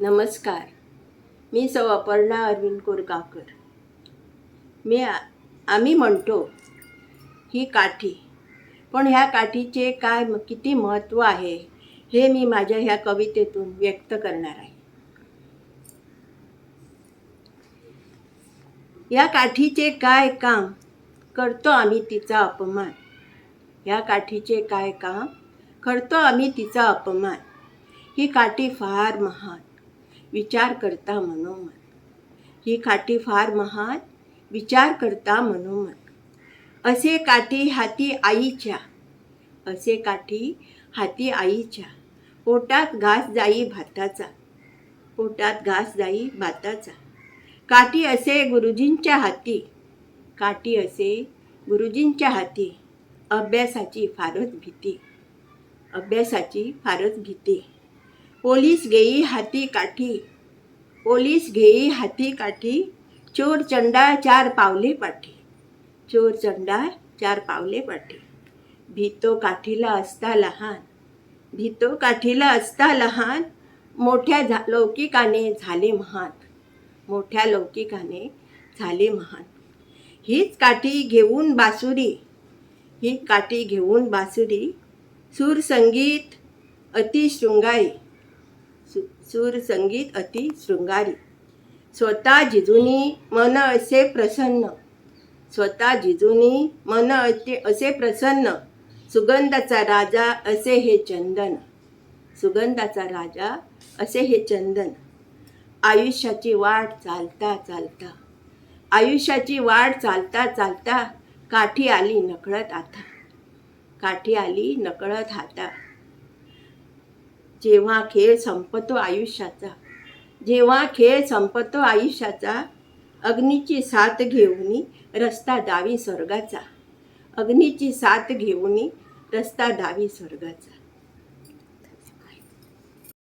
नमस्कार. मी सौ अपर्णा अरविंद कोरगावकर. आम्ही म्हणतो ही काठी, पण ह्या काठीचे किती महत्त्व आहे हे मी माझ्या ह्या कवितेतून व्यक्त करणार आहे. या काठीचे काय काम, करतो आम्ही तिचा अपमान. या काठीचे काय काम, करतो आम्ही तिचा अपमान. ही काठी फार महान, विचार करता मनोमन. ही काठी फार महान, विचार करता मनोमन. असे काठी हाती आईच्या, असे काठी हाती आईच्या. पोटात घास जाई भाताचा, पोटात घास जाई भाताचा. काठी असे गुरुजींच्या हाती, काठी असे गुरुजींच्या हाती. अभ्यासाची फारच भीती, अभ्यासाची फारच भीती. पोलीस घेई हाती काठी, पोलीस घेई हाती काठी. चोर चंडाळ 4 पावले पाठी, चोर चंडाळ 4 पावले पाठी. भीतो काठीला असता लहान, भीतो काठीला असता लहान. मोठ्या लौकिकाने झाले महान, मोठ्या लौकिकाने झाले महान. हीच काठी घेऊन बासुरी, ही काठी घेऊन बासुरी. सूर संगीत अति शृंगारी, सूर संगीत अति शृंगारी. स्वतः जिजुनी मन असे प्रसन्न, स्वतः जिजुनी मन असे प्रसन्न. सुगंधाचा राजा असे हे चंदन, सुगंधाचा राजा असे हे चंदन. आयुष्याची वाट चालता चालता, आयुष्याची वाट चालता चालता. काठी आली नकळत आता, काठी आली नकळत हाता. जेव्हा खेळ संपतो आयुष्याचा, जेव्हा खेळ संपतो आयुष्याचा. अग्नीची साथ घेऊनी रस्ता दावी स्वर्गाचा, अग्नीची साथ घेऊनी रस्ता दावी स्वर्गाचा.